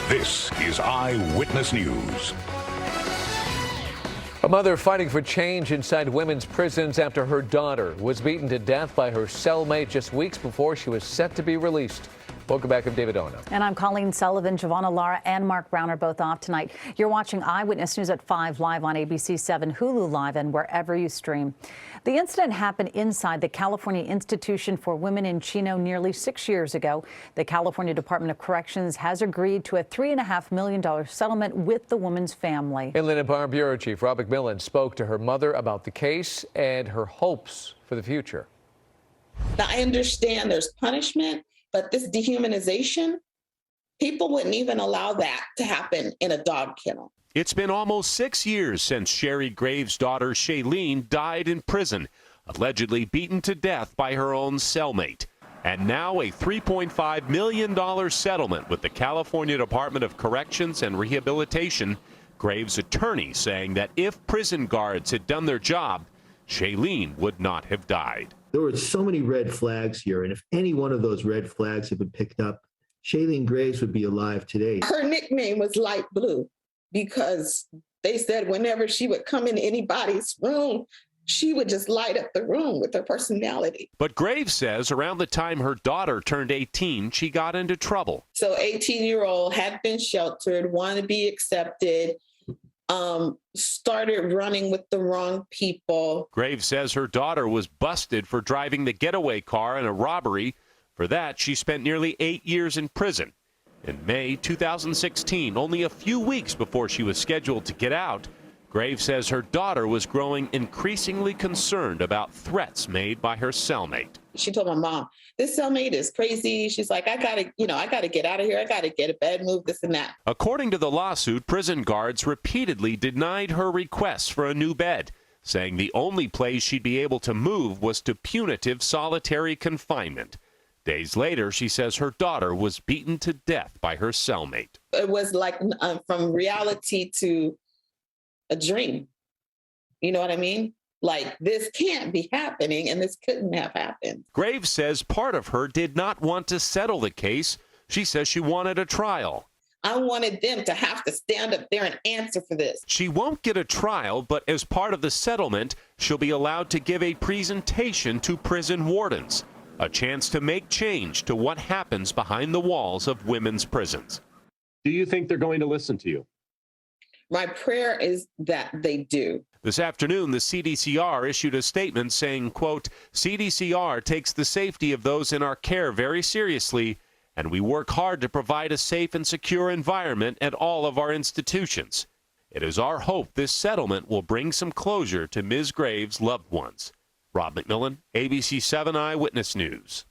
This is Eyewitness News. A mother fighting for change inside women's prisons after her daughter was beaten to death by her cellmate just weeks before she was set to be released. Welcome back. I'm David Ona. And I'm Colleen Sullivan. Giovanna Lara and Mark Brown are both off tonight. You're watching Eyewitness News at 5 live on ABC7, Hulu Live, and wherever you stream. The incident happened inside the California Institution for Women in Chino nearly 6 years ago. The California Department of Corrections has agreed to a $3.5 million settlement with the woman's family. Inland Empire Bureau Chief Rob McMillan spoke to her mother about the case and her hopes for the future. Now, I understand there's punishment, but this dehumanization, people wouldn't even allow that to happen in a dog kennel. It's been almost 6 years since Sheri Graves' daughter Shaylene died in prison, allegedly beaten to death by her own cellmate. And now a $3.5 million settlement with the California Department of Corrections and Rehabilitation. Graves' attorney saying that if prison guards had done their job, Shaylene would not have died. There were so many red flags here, and if any one of those red flags had been picked up, Shaylene Graves would be alive today. Her nickname was Light Blue because they said whenever she would come in anybody's room, she would just light up the room with her personality. But Graves says around the time her daughter turned 18, she got into trouble. So 18-year-old had been sheltered, wanted to be accepted, started running with the wrong people. Graves says her daughter was busted for driving the getaway car in a robbery. For that, she spent nearly 8 years in prison. In May 2016, only a few weeks before she was scheduled to get out, Graves says her daughter was growing increasingly concerned about threats made by her cellmate. She told my mom, this cellmate is crazy. She's like, I gotta get out of here. I gotta get a bed, move this and that. According to the lawsuit, prison guards repeatedly denied her requests for a new bed, saying the only place she'd be able to move was to punitive solitary confinement. Days later, she says her daughter was beaten to death by her cellmate. It was like from reality to a dream. You know what I mean? Like, this can't be happening, and this couldn't have happened. Graves says part of her did not want to settle the case. She says she wanted a trial. I wanted them to have to stand up there and answer for this. She won't get a trial, but as part of the settlement, she'll be allowed to give a presentation to prison wardens, a chance to make change to what happens behind the walls of women's prisons. Do you think they're going to listen to you? My prayer is that they do. This afternoon, the CDCR issued a statement saying, quote, CDCR takes the safety of those in our care very seriously, and we work hard to provide a safe and secure environment at all of our institutions. It is our hope this settlement will bring some closure to Ms. Graves' loved ones. Rob McMillan, ABC7 Eyewitness News.